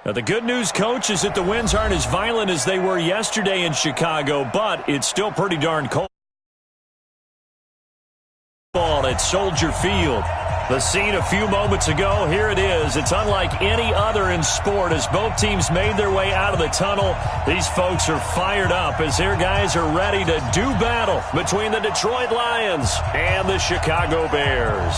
Now, the good news, Coach, is that the winds aren't as violent as they were yesterday in Chicago, but it's still pretty darn cold at Soldier Field. The scene a few moments ago, here it is. It's unlike any other in sport as both teams made their way out of the tunnel. These folks are fired up as their guys are ready to do battle between the Detroit Lions and the Chicago Bears.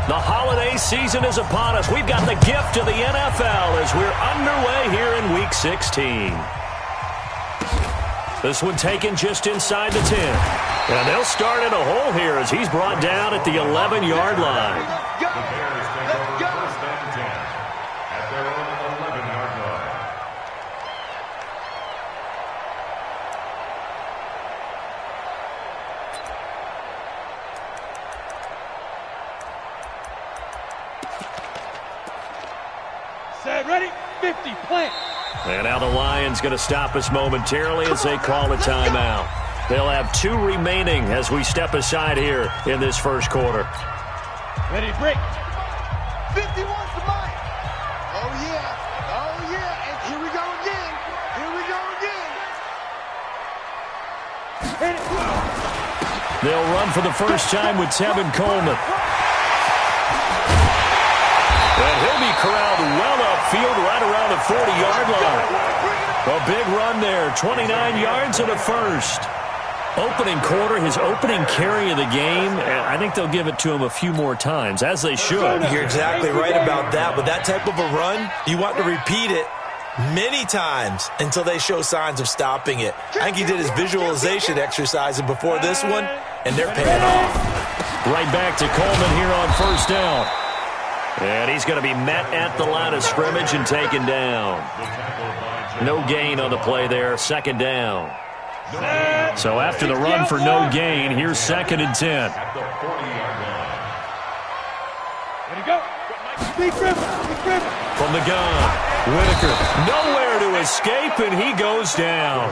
The holiday season is upon us. We've got the gift of the NFL as we're underway here in Week 16. This one taken just inside the 10. And they'll start in a hole here as he's brought down at the 11-yard line. Let's go. First and 10 at their own 11-yard line. Set, ready, 50, plant. And now the Lions going to stop us momentarily as they call a timeout. They'll have 2 remaining as we step aside here in this first quarter. Ready, break. 51's the mic. Oh, yeah. And here we go again. Hit it. They'll run for the first time with Tevin Coleman. And he'll be corralled well upfield right around the 40-yard line. A big run there, 29 yards and a first. Opening quarter, his opening carry of the game, and I think they'll give it to him a few more times, as they should. You're exactly right about that. With that type of a run, you want to repeat it many times until they show signs of stopping it. I think he did his visualization exercising before this one, and they're paying off. Right back to Coleman here on first down. And he's going to be met at the line of scrimmage and taken down. No gain on the play there, second down. So after the run for no gain, here's second and 10. Ready, go. Big river. From the gun, Whitaker, nowhere to escape, and he goes down.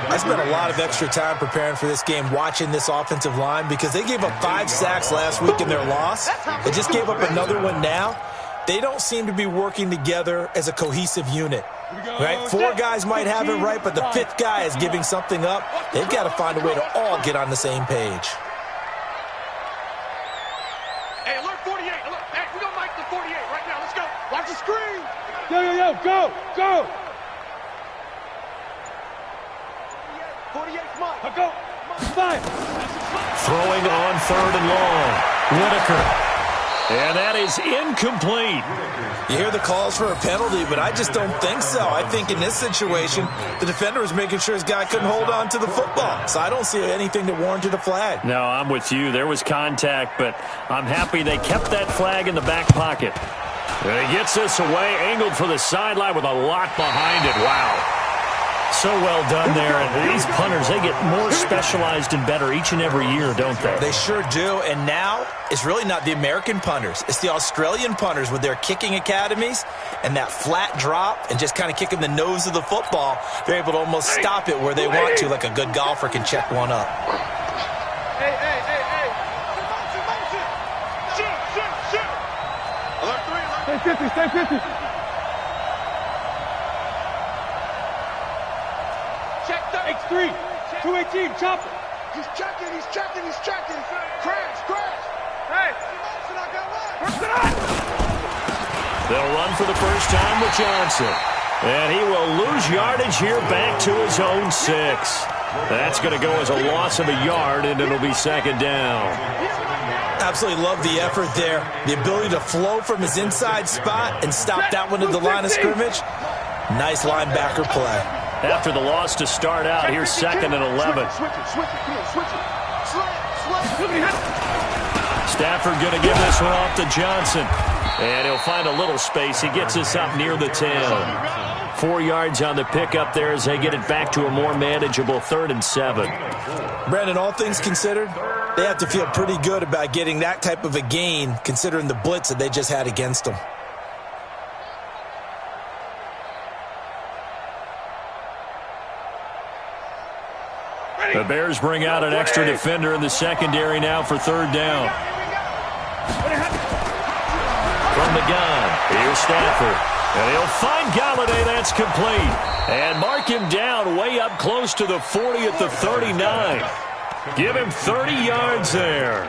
I spent a lot of extra time preparing for this game watching this offensive line because they gave up 5 sacks last week in their loss. They just gave up another one now. They don't seem to be working together as a cohesive unit. Right? 4 guys might have it right, but the 5th guy is giving something up. They've got to find a way to all get on the same page. Hey, alert 48. Alert. Hey, we're going to mic the 48 right now. Let's go. Watch the screen. Yo, go. 48's mic. Go. 5. Throwing on third and long, Whitaker. And that is incomplete. You hear the calls for a penalty, but I just don't think so. I think in this situation, the defender was making sure his guy couldn't hold on to the football. So I don't see anything that warranted a flag. No, I'm with you. There was contact, but I'm happy they kept that flag in the back pocket. And he gets this away, angled for the sideline with a lot behind it. Wow. So well done there. And these punters, they get more specialized and better each and every year, don't they? They sure do. And now it's really not the American punters. It's the Australian punters with their kicking academies and that flat drop and just kind of kicking the nose of the football. They're able to almost stop it where they want to, like a good golfer can check one up. Hey. Shoot. Alert 3. Stay 50. Check 30. X3. 218, chopper. He's checking. Crash. Hey. I got one. They'll run for the first time with Johnson. And he will lose yardage here back to his own 6. That's going to go as a loss of a yard, and it'll be second down. Absolutely love the effort there. The ability to flow from his inside spot and stop that one at the line of scrimmage. Nice linebacker play. After the loss to start out, here's second and 11. Stafford going to give this one off to Johnson. And he'll find a little space. He gets this up near the 10. 4 yards on the pickup there as they get it back to a more manageable 3rd and 7. Brandon, all things considered, they have to feel pretty good about getting that type of a gain considering the blitz that they just had against them. The Bears bring out an extra defender in the secondary now for third down. From the gun, here's Stafford. And he'll find Galladay. That's complete. And mark him down way up close to the 40 at the 39. Give him 30 yards there.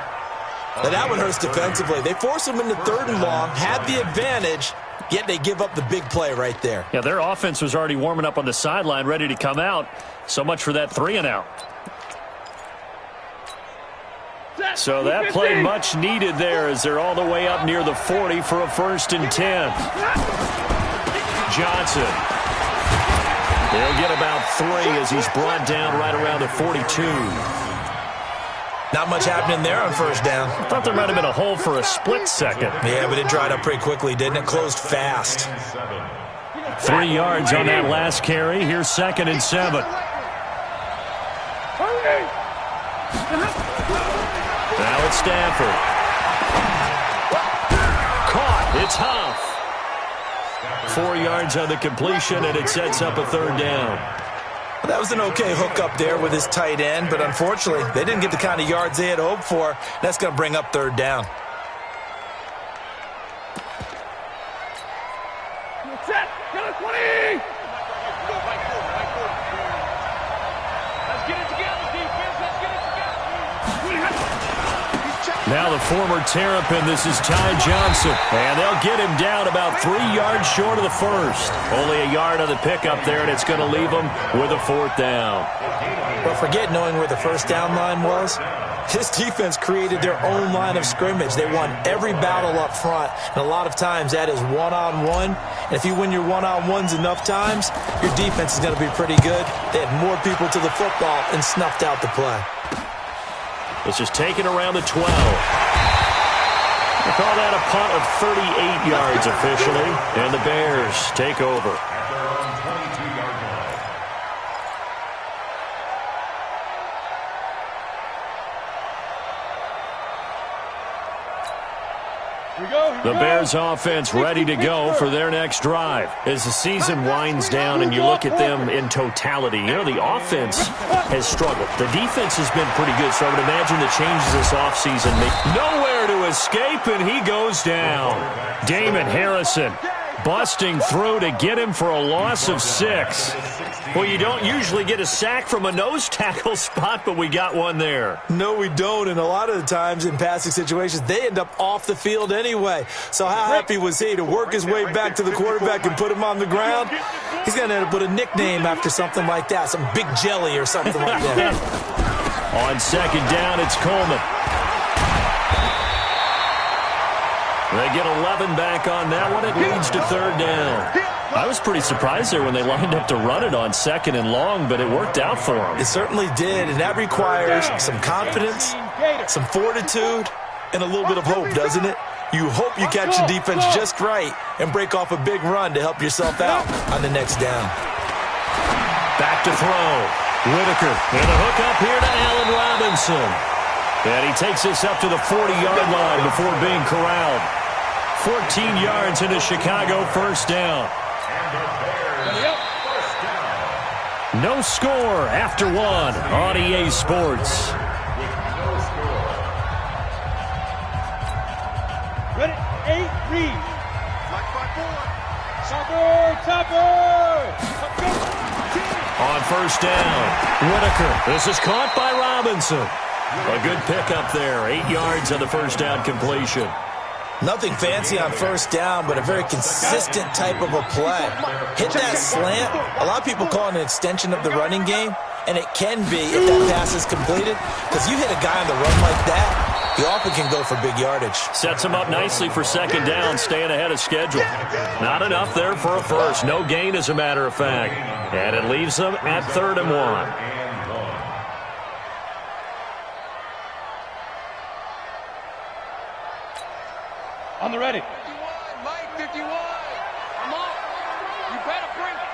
Now that one hurts defensively. They force him into third and long, had the advantage, yet they give up the big play right there. Yeah, their offense was already warming up on the sideline, ready to come out. So much for that 3-and-out. So that play much needed there as they're all the way up near the 40 for a 1st and 10. Johnson. They'll get about 3 as he's brought down right around the 42. Not much happening there on first down. I thought there might have been a hole for a split second. Yeah, but it dried up pretty quickly, didn't it? Closed fast. 3 yards on that last carry. Here's 2nd and 7. Now it's Stafford. Caught. It's Huff. 4 yards on the completion, and it sets up a third down. That was an okay hookup there with his tight end, but unfortunately, they didn't get the kind of yards they had hoped for. That's going to bring up third down. Set. Get it, 20. Let's get it together, defense. Let's get it together. Now the former Terrapin, this is Ty Johnson. And they'll get him down about 3 yards short of the first. Only a yard on the pickup there, and it's going to leave him with a 4th down. But forget knowing where the first down line was. This defense created their own line of scrimmage. They won every battle up front, and a lot of times that is one-on-one. And if you win your one-on-ones enough times, your defense is going to be pretty good. They had more people to the football and snuffed out the play. This is taken around the 12. They call that a punt of 38 yards officially, and the Bears take over. The Bears offense ready to go for their next drive. As the season winds down and you look at them in totality, you know, the offense has struggled. The defense has been pretty good, so I would imagine the changes this offseason make nowhere to escape, and he goes down. Damon Harrison busting through to get him for a loss of 6. Well, you don't usually get a sack from a nose tackle spot, but we got one there. No, we don't, and a lot of the times in passing situations, they end up off the field anyway. So how happy was he to work his way back to the quarterback and put him on the ground? He's going to end up with a nickname after something like that, some Big Jelly or something like that. On 2nd down, it's Coleman. They get 11 back on that one. It leads to 3rd down. I was pretty surprised there when they lined up to run it on 2nd and long, but it worked out for them. It certainly did, and that requires some confidence, some fortitude, and a little bit of hope, doesn't it? You hope you catch the defense just right and break off a big run to help yourself out on the next down. Back to throw. Whitaker, and a hook up here to Allen Robinson. And he takes this up to the 40-yard line before being corralled. 14 yards into Chicago, 1st down. No score after 1 on EA Sports. Ready? 8, read. Topper. On 1st down, Whitaker. This is caught by Robinson. A good pickup there. 8 yards on the 1st down completion. Nothing fancy on 1st down, but a very consistent type of a play. Hit that slant. A lot of people call it an extension of the running game, and it can be if that pass is completed, because you hit a guy on the run like that, he often can go for big yardage. Sets him up nicely for 2nd down, staying ahead of schedule. Not enough there for a first. No gain, as a matter of fact. And it leaves them at 3rd and 1. On the ready. 51, Mike, 51. I'm up. You better bring it.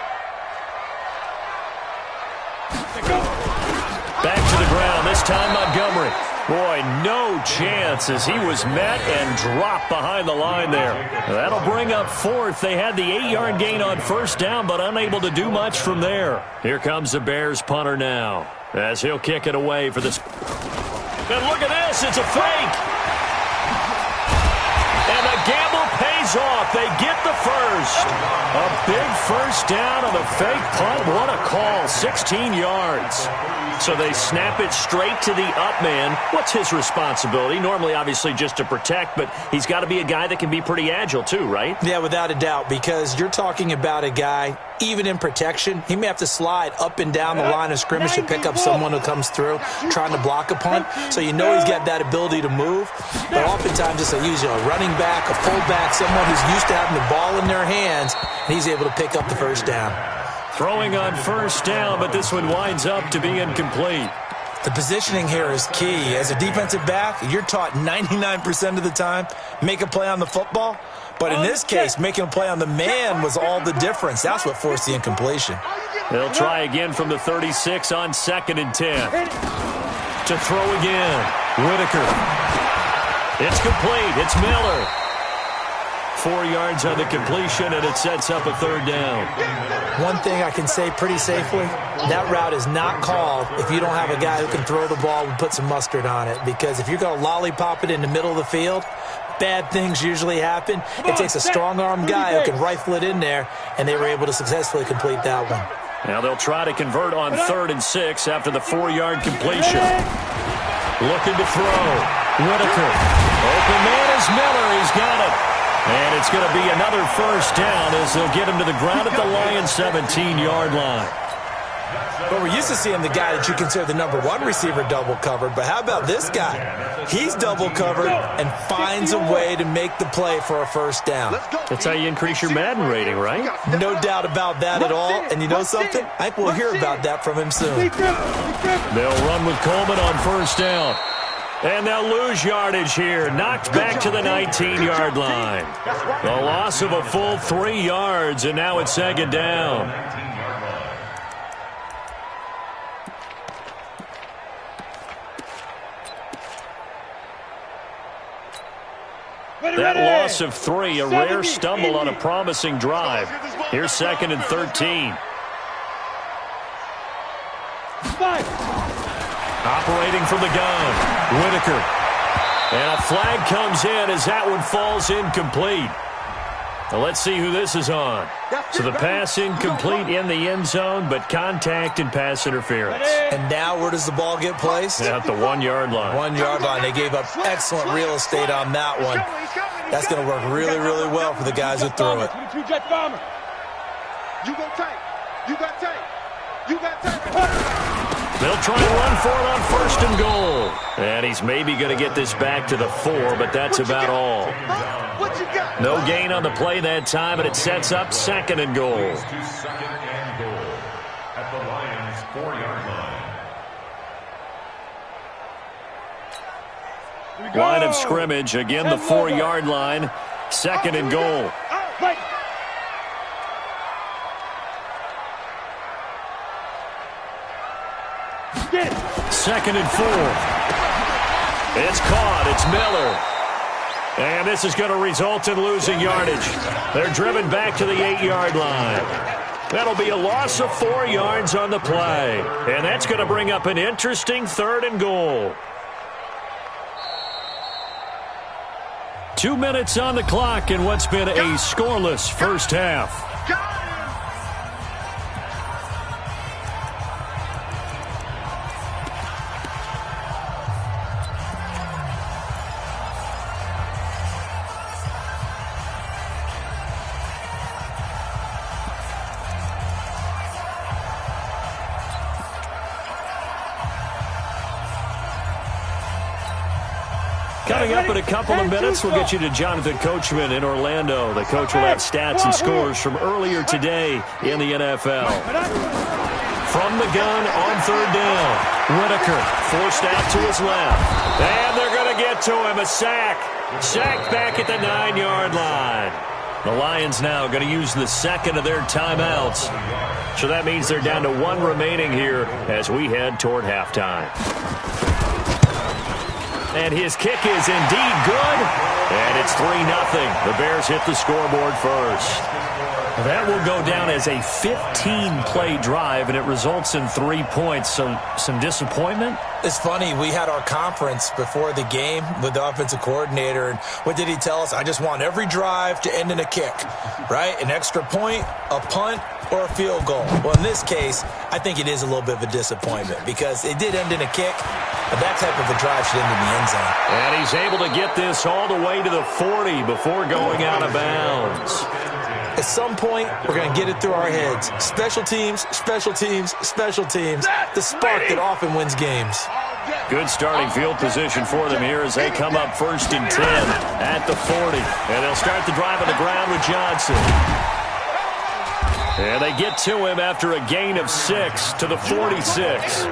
Back to the ground, this time Montgomery. Boy, no chance as he was met and dropped behind the line there. That'll bring up 4th. They had the 8-yard gain on 1st down, but unable to do much from there. Here comes the Bears punter now. as he'll kick it away for this. And look at this. It's a fake. And the gamble pays off. They get the first. A big first down on the fake punt. What a call. 16 yards. So they snap it straight to the up man. What's his responsibility? Normally, obviously, just to protect, but he's got to be a guy that can be pretty agile too, right? Yeah, without a doubt, because you're talking about a guy, even in protection, he may have to slide up and down the line of scrimmage to pick up someone who comes through trying to block a punt. So you know he's got that ability to move. But oftentimes it's usually a running back, a fullback, someone who's used to having the ball in their hands, and he's able to pick up the first down. Throwing on first down, but this one winds up to be incomplete. The positioning here is key. As a defensive back, you're taught 99% of the time, make a play on the football. But in this case, making a play on the man was all the difference. That's what forced the incompletion. They'll try again from the 36 on 2nd and 10. To throw again, Whitaker. It's complete. It's Miller. 4 yards on the completion, and it sets up a 3rd down. One thing I can say pretty safely, that route is not called if you don't have a guy who can throw the ball and put some mustard on it. Because if you're going to lollipop it in the middle of the field, bad things usually happen. It takes a strong-arm guy who can rifle it in there, and they were able to successfully complete that one. Now they'll try to convert on 3rd and 6 after the 4-yard completion. Looking to throw. Whitaker. Open man is Miller. He's got it. And it's going to be another first down as they'll get him to the ground at the Lions' 17-yard line. But we're used to seeing the guy that you consider the number 1 receiver double covered. But how about this guy? He's double covered and finds a way to make the play for a first down. That's how you increase your Madden rating, right? No doubt about that at all. And you know something? I think we'll hear about that from him soon. They'll run with Coleman on first down. And they'll lose yardage here. Knocked back to the 19-yard line. The loss of a full 3 yards, and now it's 2nd down. That loss of 3, a rare stumble on a promising drive. Here's 2nd and 13. Operating from the gun, Whitaker. And a flag comes in as that one falls incomplete. Now let's see who this is on. So the pass incomplete in the end zone, but contact and pass interference. And now where does the ball get placed? At the 1-yard line. 1-yard line. They gave up excellent real estate on that one. That's going to work really, really well for the guys who threw it. You go tight. You got tight. You got tight. They'll try and run for it on 1st and goal. And he's maybe going to get this back to the 4, but that's about all. No gain on the play that time, and it sets up 2nd and goal. At the Lions' 4-yard line. Line of scrimmage, again the 4-yard line. 2nd and goal. Second and 4. It's caught. It's Miller. And this is going to result in losing yardage. They're driven back to the 8-yard line. That'll be a loss of 4 yards on the play. And that's going to bring up an interesting 3rd and goal. 2 minutes on the clock in what's been a scoreless first half. Coming up in a couple of minutes, we'll get you to Jonathan Coachman in Orlando. The coach will have stats and scores from earlier today in the NFL. From the gun on 3rd down, Whitaker forced out to his left. And they're going to get to him, a sack. Sacked back at the 9-yard line. The Lions now going to use the 2nd of their timeouts. So that means they're down to 1 remaining here as we head toward halftime. And his kick is indeed good. And it's 3-0. The Bears hit the scoreboard first. That will go down as a 15-play drive, and it results in 3 points. So some disappointment? It's funny, we had our conference before the game with the offensive coordinator, and what did he tell us? I just want every drive to end in a kick, right? An extra point, a punt, or a field goal. Well, in this case, I think it is a little bit of a disappointment because it did end in a kick, but that type of a drive should end in the end zone. And he's able to get this all the way to the 40 before going out of bounds. At some point, we're going to get it through our heads. Special teams, special teams, special teams. The spark that often wins games. Good starting field position for them here as they come up 1st and 10 at the 40. And they'll start the drive on the ground with Johnson. And they get to him after a gain of 6 to the 46.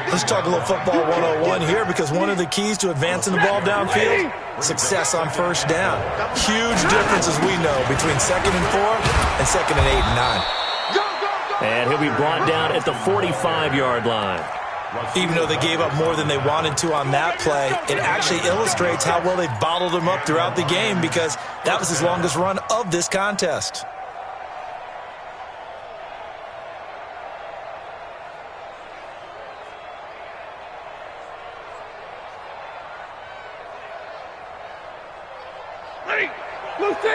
Let's talk a little football 101 here because one of the keys to advancing the ball downfield, success on 1st down. Huge difference, as we know, between 2nd and 4 and 2nd and 8 and 9. And he'll be brought down at the 45-yard line. Even though they gave up more than they wanted to on that play, it actually illustrates how well they bottled him up throughout the game because that was his longest run of this contest. Blue 60!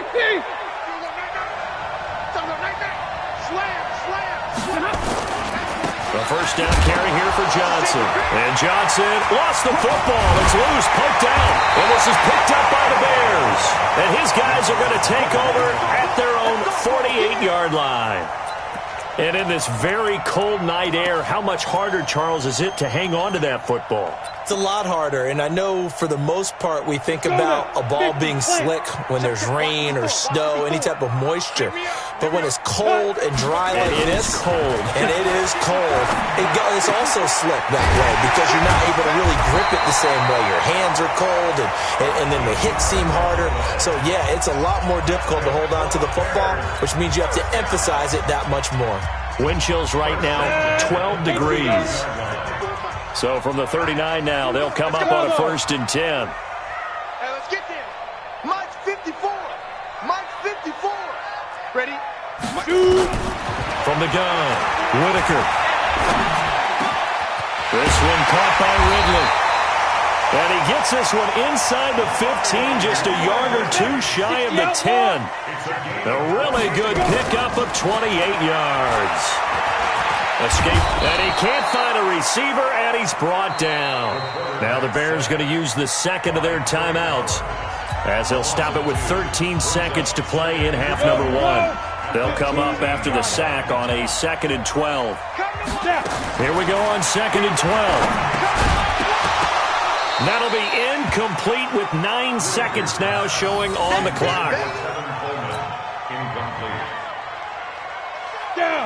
The 1st down carry here for Johnson. And Johnson lost the football. It's loose, poked out. And this is picked up by the Bears. And his guys are going to take over at their own 48-yard line. And in this very cold night air, how much harder, Charles, is it to hang on to that football? It's a lot harder, and I know for the most part we think about a ball being slick when there's rain or snow, any type of moisture. But when it's cold and dry like this, and it is cold, it's also slick that way because you're not able to really grip it the same way. Your hands are cold, and then the hits seem harder. So, yeah, it's a lot more difficult to hold on to the football, which means you have to emphasize it that much more. Wind chills right now, 12 degrees. So from the 39 now, they'll come up on a 1st and 10. Hey, let's get there. Mike's 54. Mike's 54. Ready? From the gun, Whitaker. This one caught by Ridley. And he gets this one inside the 15, just a yard or 2 shy of the 10. A really good pickup of 28 yards. Escape, and he can't find a receiver, and he's brought down. Now the Bears going to use the 2nd of their timeouts as they'll stop it with 13 seconds to play in half number 1. They'll come up after the sack on a 2nd and 12. Here we go on 2nd and 12. That'll be incomplete with 9 seconds now showing on the clock.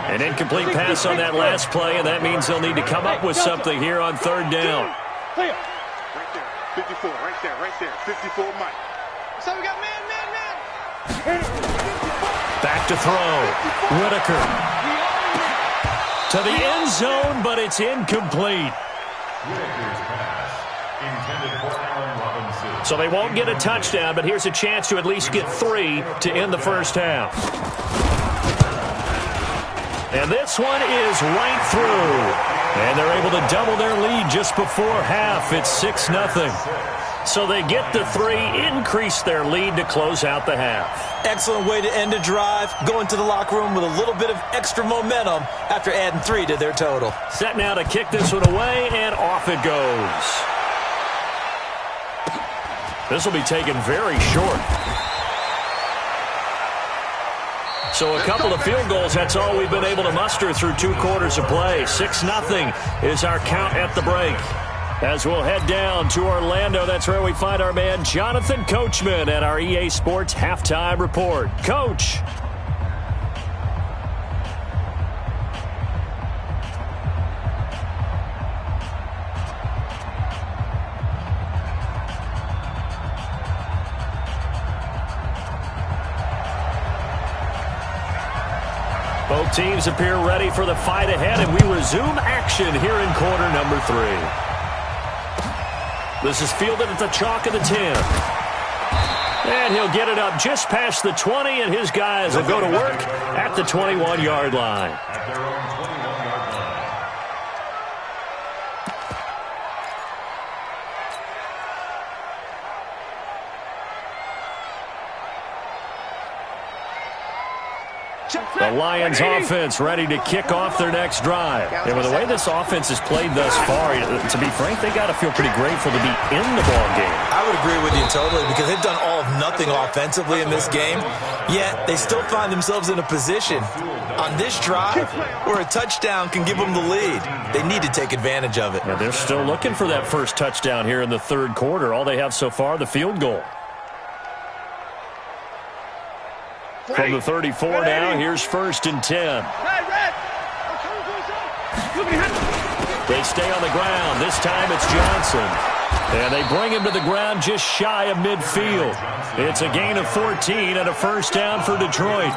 An incomplete pass on that last play, and that means they'll need to come up with something here on 3rd down. Right there, 54, right there, 54 Mike. So we got man. Back to throw. Whitaker. To the end zone, but it's incomplete. Whitaker's pass intended for Allen Robinson. So they won't get a touchdown, but here's a chance to at least get 3 to end the 1st half. And this one is right through. And they're able to double their lead just before half. It's 6-0. So they get the 3, increase their lead to close out the half. Excellent way to end a drive. Go into the locker room with a little bit of extra momentum after adding 3 to their total. Set now to kick this one away, and off it goes. This will be taken very short. So a couple of field goals, that's all we've been able to muster through 2 quarters of play. 6-0 is our count at the break. As we'll head down to Orlando, that's where we find our man Jonathan Coachman at our EA Sports Halftime Report. Coach. Both teams appear ready for the fight ahead, and we resume action here in quarter number 3. This is fielded at the chalk of the 10. And he'll get it up just past the 20, and his guys will go to work at the 21-yard line. At their own 21-yard line. The Lions offense ready to kick off their next drive. And with the way this offense has played thus far, to be frank, they got to feel pretty grateful to be in the ball game. I would agree with you totally because they've done all of nothing offensively in this game, yet they still find themselves in a position on this drive where a touchdown can give them the lead. They need to take advantage of it. And they're still looking for that first touchdown here in the third quarter. All they have so far, the field goal. From the 34 now, here's 1st and 10. They stay on the ground. This time it's Johnson. And they bring him to the ground just shy of midfield. It's a gain of 14 and a first down for Detroit.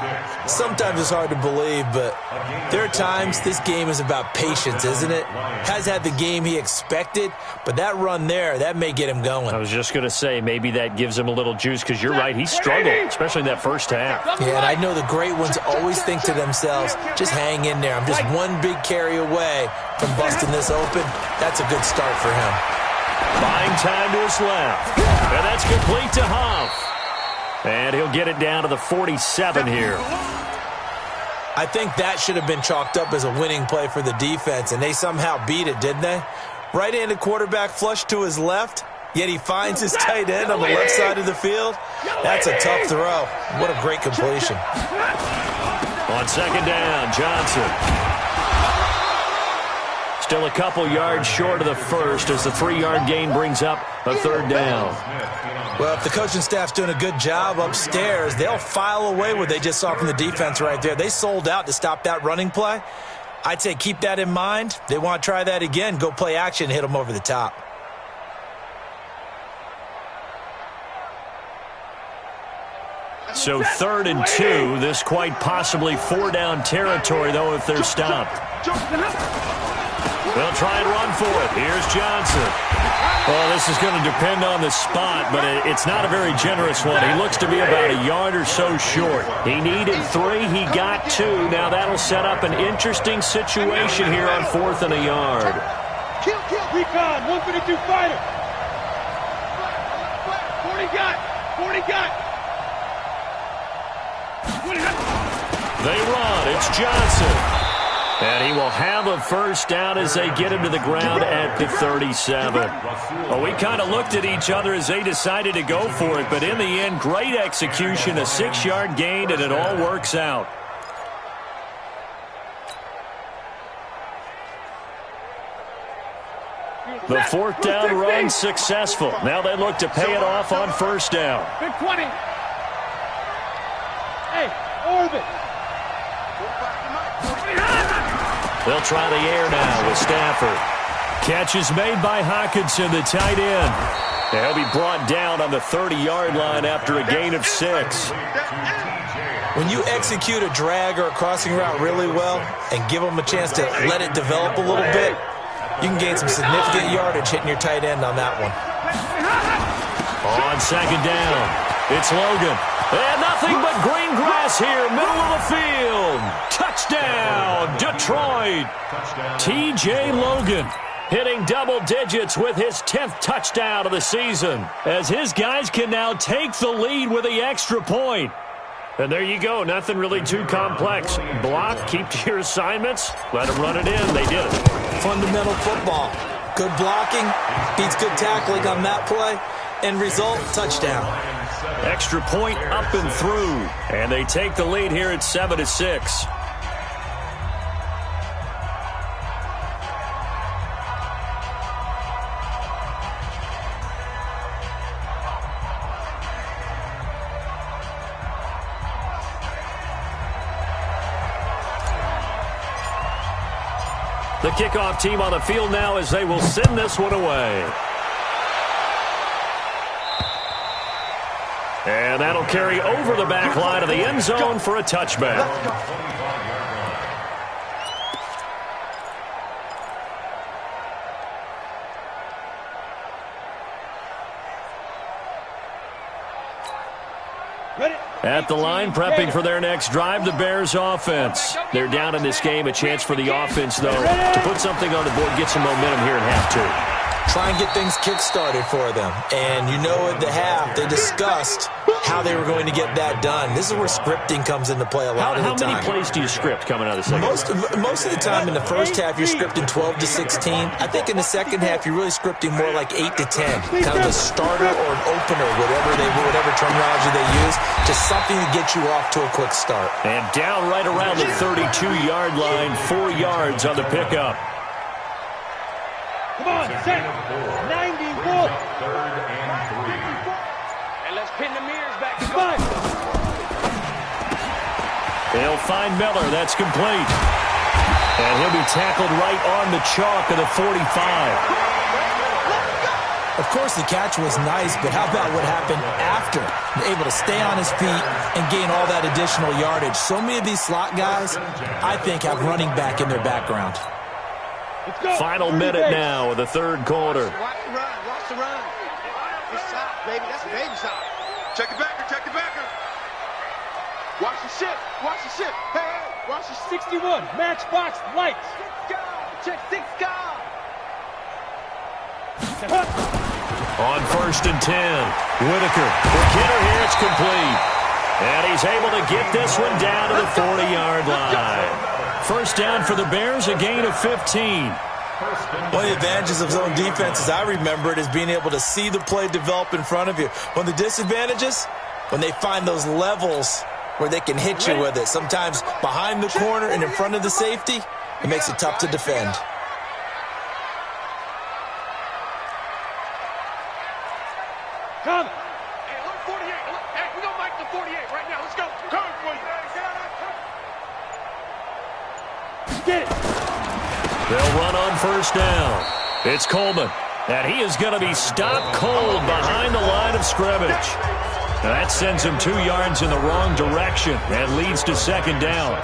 Sometimes it's hard to believe, but there are times this game is about patience, isn't it? Has had the game he expected, but that run there, that may get him going. I was just going to say, maybe that gives him a little juice because you're right, he struggled, especially in that first half. Yeah, and I know the great ones always think to themselves, just hang in there. I'm just one big carry away from busting this open. That's a good start for him. Buying time to his left. And that's complete to Huff. And he'll get it down to the 47 here. I think that should have been chalked up as a winning play for the defense, and they somehow beat it, didn't they? Right-handed quarterback flush to his left, yet he finds his tight end on the left side of the field. That's a tough throw. What a great completion. On second down, Johnson. Still a couple yards short of the first as the 3-yard gain brings up a third down. Well, if the coaching staff's doing a good job upstairs, they'll file away what they just saw from the defense right there. They sold out to stop that running play. I'd say keep that in mind. They want to try that again, go play action, hit them over the top. So 3rd and 2, this quite possibly 4-down territory, though, if they're stopped. They'll try and run for it. Here's Johnson. Well, this is going to depend on the spot, but it's not a very generous one. He looks to be about a yard or so short. He needed 3. He got 2. Now that'll set up an interesting situation here on 4th and a yard. Kill. Recon, 152 fighter. 40 got. They run. It's Johnson. And he will have a first down as they get him to the ground at the 37. Well, we kind of looked at each other as they decided to go for it, but in the end, great execution, a 6-yard gain, and it all works out. The 4th down run successful. Now they look to pay it off on first down. Big 20. Hey, orbit. They'll try the air now with Stafford. Catch is made by Hockenson, the tight end. And he'll be brought down on the 30-yard line after a gain of 6. When you execute a drag or a crossing route really well and give them a chance to let it develop a little bit, you can gain some significant yardage hitting your tight end on that one. On second down, it's Logan. And nothing but green grass here, middle of the field. Touchdown, Detroit. T.J. Logan hitting double digits with his 10th touchdown of the season, as his guys can now take the lead with the extra point. And there you go, nothing really too complex. Block, keep to your assignments, let them run it in. They did it. Fundamental football. Good blocking, beats good tackling on that play. End result, touchdown. Extra point up and through. And they take the lead here at 7-6. The kickoff team on the field now as they will send this one away. And that'll carry over the back line of the end zone for a touchback. At the line, prepping for their next drive, the Bears offense. They're down in this game. A chance for the offense, though, to put something on the board, get some momentum here in half two. Try and get things kick-started for them. And you know at the half, they discussed how they were going to get that done. This is where scripting comes into play a lot of the time. How many plays do you script coming out of the second half? Most of the time in the first half, you're scripting 12 to 16. I think in the second half, you're really scripting more like 8 to 10. Kind of a starter or an opener, whatever terminology they use, just something to get you off to a quick start. And down right around the 32-yard line, 4 yards on the pickup. Come on, set. 94. Third and 3. And let's pin the mirrors back. Come on. They'll find Miller. That's complete. And he'll be tackled right on the chalk of the 45. Of course, the catch was nice, but how about what happened after? Able to stay on his feet and gain all that additional yardage. So many of these slot guys, I think, have running back in their background. Final minute now of the third quarter. Watch the run. Watch the run. It's shot, baby. That's a baby shot. Check the backer. Check the backer. Watch the shift. Watch the shift. Hey, hey. Watch the 61. Matchbox lights. Check 6 guard. On first and 10, Whitaker. The kidder here, it's complete. And he's able to get this one down to the 40-yard line. First down for the Bears, a gain of 15. One of the advantages of zone defense, as I remember it, is being able to see the play develop in front of you. One of the disadvantages, when they find those levels where they can hit you with it. Sometimes behind the corner and in front of the safety, it makes it tough to defend. Come. Hey, look, 48. Look, hey, we're going to make the 48 right now. Let's go. Come for you. Get it. They'll run on first down. It's Coleman. And he is going to be stopped cold behind the line of scrimmage. Now that sends him 2 yards in the wrong direction and leads to second down.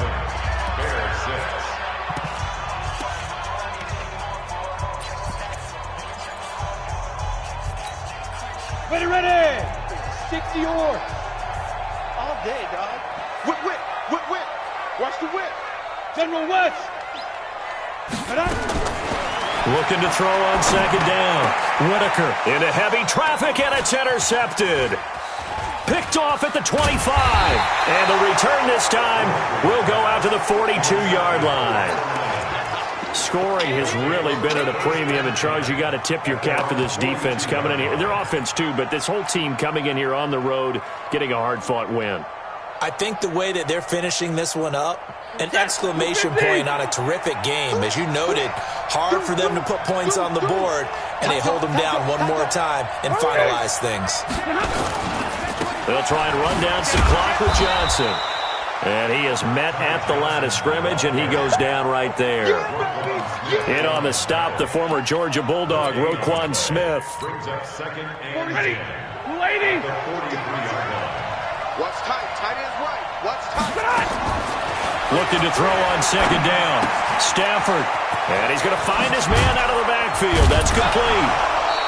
Ready. 60 yards. All day, dog. Whip. Watch the whip. General West. Looking to throw on second down. Whitaker into heavy traffic, and it's intercepted. Picked off at the 25. And the return this time will go out to the 42-yard line. Scoring has really been at a premium. And, Charles, you got to tip your cap to this defense coming in here. Their offense, too, but this whole team coming in here on the road, getting a hard-fought win. I think the way that they're finishing this one up, an exclamation point on a terrific game. As you noted, hard for them to put points on the board, and they hold them down one more time and finalize things. They'll try and run down some clock with Johnson. And he is met at the line of scrimmage, and he goes down right there. In on the stop, the former Georgia Bulldog, Roquan Smith. Brings up second and 10. Lady. Watch tight. Tight ends right. Watch tight. Looking to throw on second down. Stafford. And he's going to find his man out of the backfield. That's complete.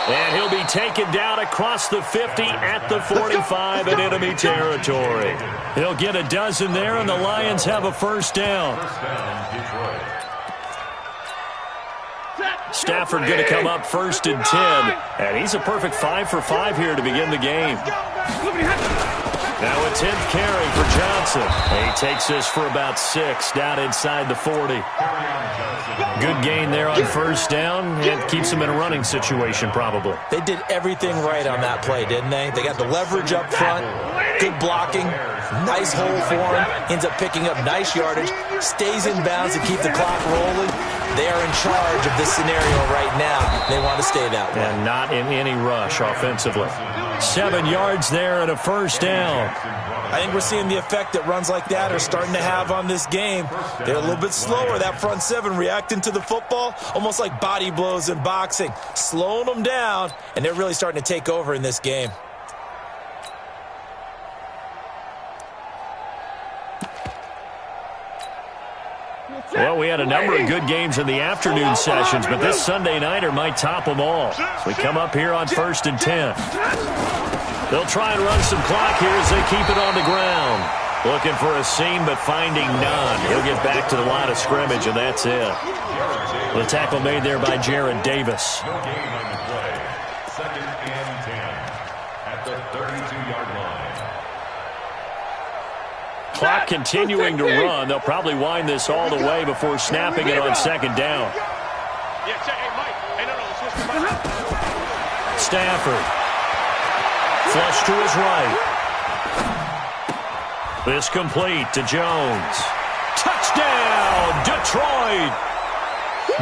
And he'll be taken down across the 50 at the 45 in enemy territory. He'll get a dozen there, and the Lions have a first down. First down, Detroit. Stafford going to come up first and 10. And he's a perfect 5 for 5 here to begin the game. Now a 10th carry for Johnson. He takes this for about 6 down inside the 40. Good gain there on first down. It keeps him in a running situation probably. They did everything right on that play, didn't they? They got the leverage up front, good blocking, nice hole for him, ends up picking up nice yardage, stays in bounds to keep the clock rolling. They are in charge of this scenario right now. They want to stay that way. And not in any rush offensively. 7 yards there and a first down. I think we're seeing the effect that runs like that are starting to have on this game. They're a little bit slower, that front seven, reacting to the football, almost like body blows in boxing, slowing them down, and they're really starting to take over in this game. Well, we had a number of good games in the afternoon sessions, but this Sunday nighter might top them all. So we come up here on first and 10. They'll try and run some clock here as they keep it on the ground. Looking for a seam, but finding none. He'll get back to the line of scrimmage, and that's it. The tackle made there by Jared Davis. No gain on the play. 2nd and 10 at the 32-yard line. Clock continuing to run. They'll probably wind this all the way before snapping it on 2nd down. Yeah, check. Hey, Mike. Hey, no, switch to Mike. Stafford. Flush to his right. This complete to Jones. Touchdown, Detroit!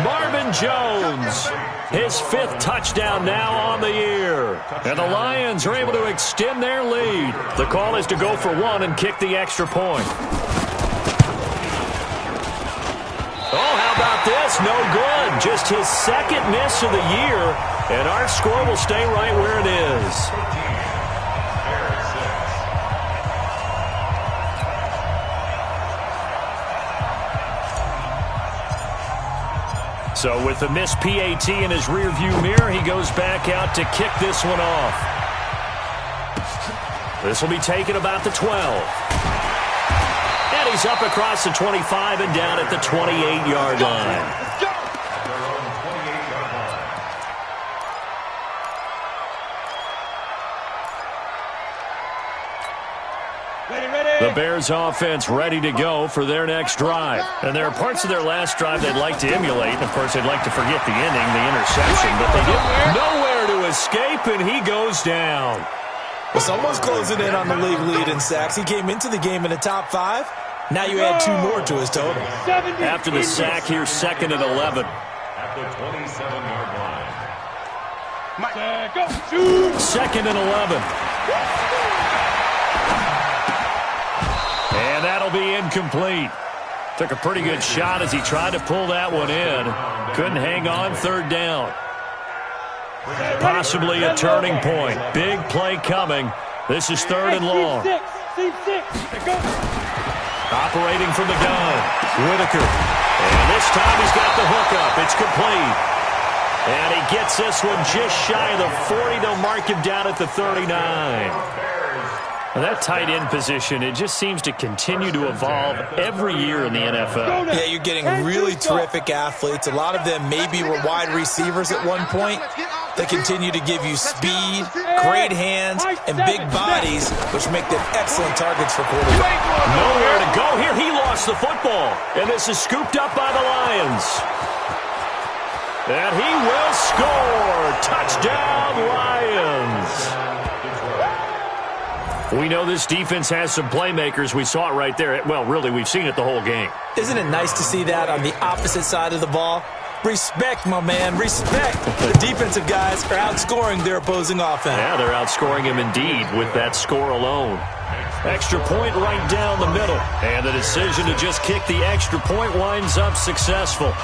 Marvin Jones, his 5th touchdown now on the year. And the Lions are able to extend their lead. The call is to go for 1 and kick the extra point. Oh, how about this? No good. Just his 2nd miss of the year. And our score will stay right where it is. So with the missed PAT in his rearview mirror, he goes back out to kick this one off. This will be taken about the 12. And he's up across the 25 and down at the 28-yard line. The Bears offense ready to go for their next drive. And there are parts of their last drive they'd like to emulate. Of course, they'd like to forget the ending, the interception. But they get nowhere to escape, and he goes down. Well, someone's closing in on the league lead in sacks. He came into the game in the top 5. Now you add 2 more to his total. After the sack, here's 2nd and 11. At the 27-yard line. 2nd and 11. And that'll be incomplete. Took a pretty good shot as he tried to pull that one in. Couldn't hang on, 3rd down. Possibly a turning point. Big play coming. This is 3rd and long. Operating from the gun. Whitaker. And this time he's got the hookup. It's complete. And he gets this one just shy of the 40. They'll mark him down at the 39. That tight end position, it just seems to continue to evolve every year in the NFL. Yeah, you're getting really terrific athletes. A lot of them maybe were wide receivers at one point. They continue to give you speed, great hands, and big bodies, which make them excellent targets for quarterbacks. Nowhere to go here. He lost the football. And this is scooped up by the Lions. And he will score. Touchdown, Lions. We know this defense has some playmakers. We saw it right there. Well, really, we've seen it the whole game. Isn't it nice to see that on the opposite side of the ball? Respect, my man, respect. The defensive guys are outscoring their opposing offense. Yeah, they're outscoring him indeed with that score alone. Extra point right down the middle. And the decision to just kick the extra point winds up successful.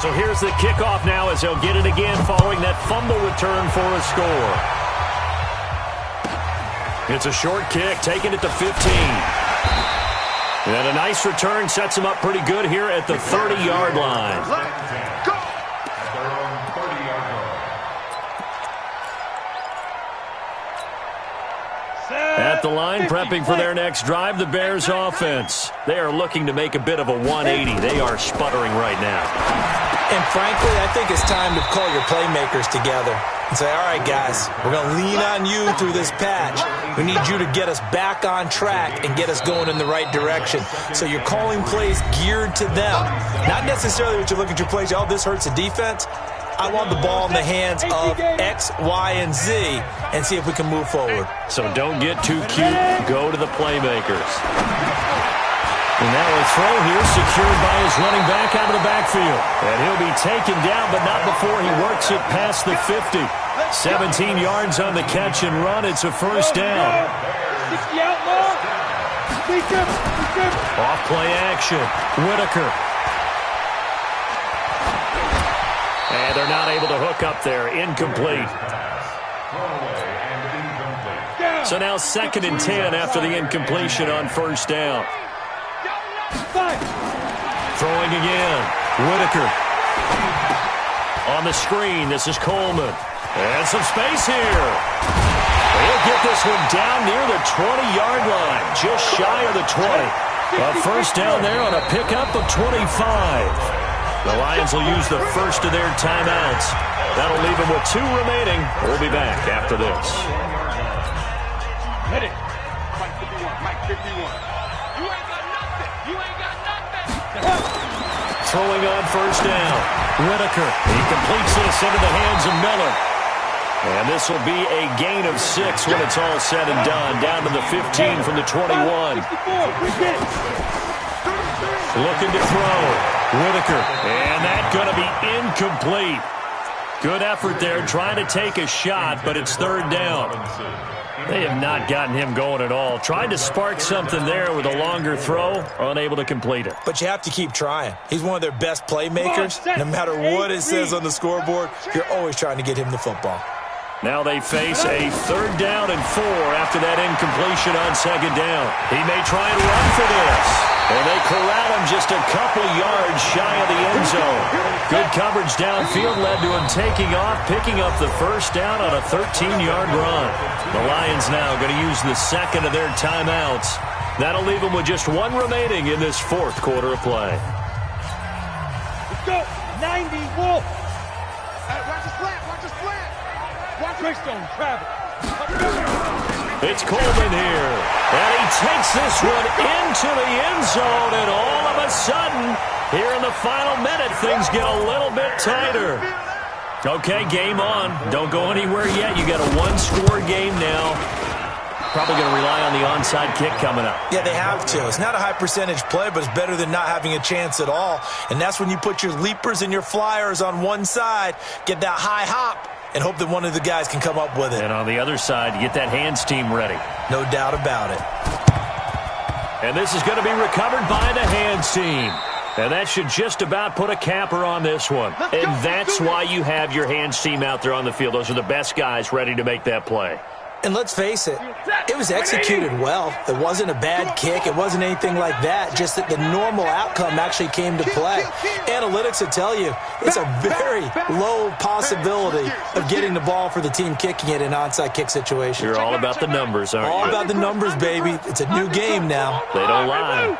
So here's the kickoff now as they'll get it again following that fumble return for a score. It's a short kick, taking it to 15. And a nice return sets him up pretty good here at the 30-yard line. Go! At their own 30-yard line. At the line, prepping for their next drive, the Bears offense. They are looking to make a bit of a 180. They are sputtering right now. And frankly, I think it's time to call your playmakers together and say, all right, guys, we're going to lean on you through this patch. We need you to get us back on track and get us going in the right direction. So you're calling plays geared to them. Not necessarily what you're looking at your plays, oh, this hurts the defense. I want the ball in the hands of X, Y, and Z and see if we can move forward. So don't get too cute. Go to the playmakers. And now a throw here secured by his running back out of the backfield. And he'll be taken down, but not before he works it past the 50. 17 yards on the catch and run. It's a first down. Off play action. Whitaker. And they're not able to hook up there. Incomplete. So now 2nd and 10 after the incompletion on first down. Throwing again. Whitaker. On the screen, this is Coleman. And some space here. He'll get this one down near the 20-yard line, just shy of the 20. A first down there on a pickup of 25. The Lions will use the first of their timeouts. That'll leave them with 2 remaining. We'll be back after this. Hit it. Mike 51. Mike 51. You ain't got nothing. You ain't got nothing. Throwing on first down. Whitaker. He completes this into the hands of Miller. And this will be a gain of 6 when it's all said and done. Down to the 15 from the 21. Looking to throw. Whitaker. And that's going to be incomplete. Good effort there trying to take a shot, but it's third down. They have not gotten him going at all. Trying to spark something there with a longer throw, unable to complete it. But you have to keep trying. He's one of their best playmakers. No matter what it says on the scoreboard, you're always trying to get him the football. Now they face a third down and 4 after that incompletion on second down. He may try and run for this. And they corral him just a couple yards shy of the end zone. Good coverage downfield led to him taking off, picking up the first down on a 13-yard run. The Lions now going to use the second of their timeouts. That'll leave them with just 1 remaining in this fourth quarter of play. Let's go. 90 Wolf. Watch his flat. Watch his flat. Greystone travel. It's Coleman here. And he takes this one into the end zone. And all of a sudden, here in the final minute, things get a little bit tighter. Okay, game on. Don't go anywhere yet. You got a 1-score game now. Probably going to rely on the onside kick coming up. Yeah, they have to. It's not a high-percentage play, but it's better than not having a chance at all. And that's when you put your leapers and your flyers on one side, get that high hop, and hope that one of the guys can come up with it. And on the other side, get that hands team ready. No doubt about it. And this is going to be recovered by the hands team. And that should just about put a capper on this one. And that's why you have your hands team out there on the field. Those are the best guys ready to make that play. And let's face it, it was executed well. It wasn't a bad kick. It wasn't anything like that. Just that the normal outcome actually came to play. Analytics will tell you it's a very low possibility of getting the ball for the team kicking it in an onside kick situation. You're all about the numbers, aren't you? All about the numbers, baby. It's a new game now. They don't lie.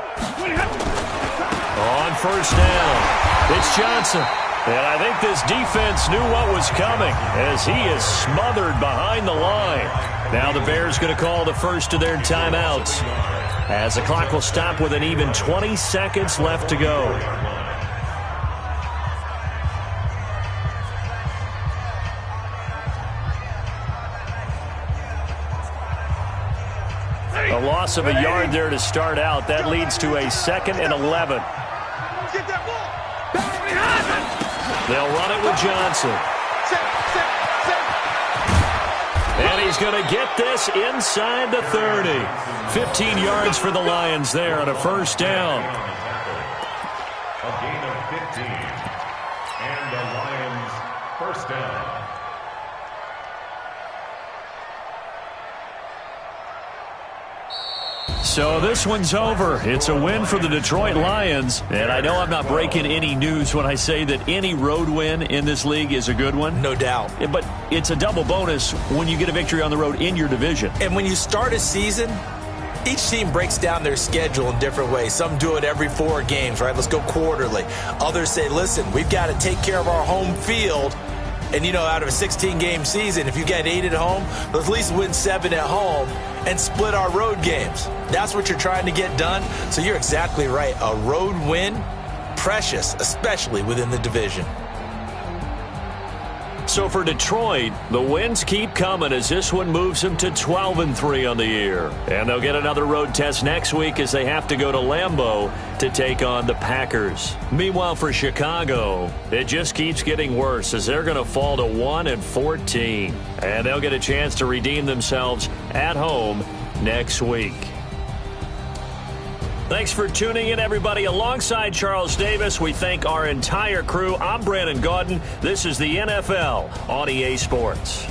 On first down, it's Johnson. And I think this defense knew what was coming as he is smothered behind the line. Now the Bears going to call the first of their timeouts as the clock will stop with an even 20 seconds left to go. A loss of a yard there to start out. That leads to a 2nd and 11. They'll run it with Johnson. And he's going to get this inside the 30. 15 yards for the Lions there on a first down. A gain of 15. And the Lions first down. So this one's over. It's a win for the Detroit Lions. And I know I'm not breaking any news when I say that any road win in this league is a good one. No doubt. But it's a double bonus when you get a victory on the road in your division. And when you start a season, each team breaks down their schedule in different ways. Some do it every 4 games, right? Let's go quarterly. Others say, listen, we've got to take care of our home field. And, you know, out of a 16-game season, if you get 8 at home, let's at least win 7 at home and split our road games. That's what you're trying to get done. So you're exactly right. A road win, precious, especially within the division. So for Detroit, the wins keep coming as this one moves them to 12-3 on the year. And they'll get another road test next week as they have to go to Lambeau to take on the Packers. Meanwhile, for Chicago, it just keeps getting worse as they're going to fall to 1-14. And they'll get a chance to redeem themselves at home next week. Thanks for tuning in, everybody. Alongside Charles Davis, we thank our entire crew. I'm Brandon Gaudin. This is the NFL on EA Sports.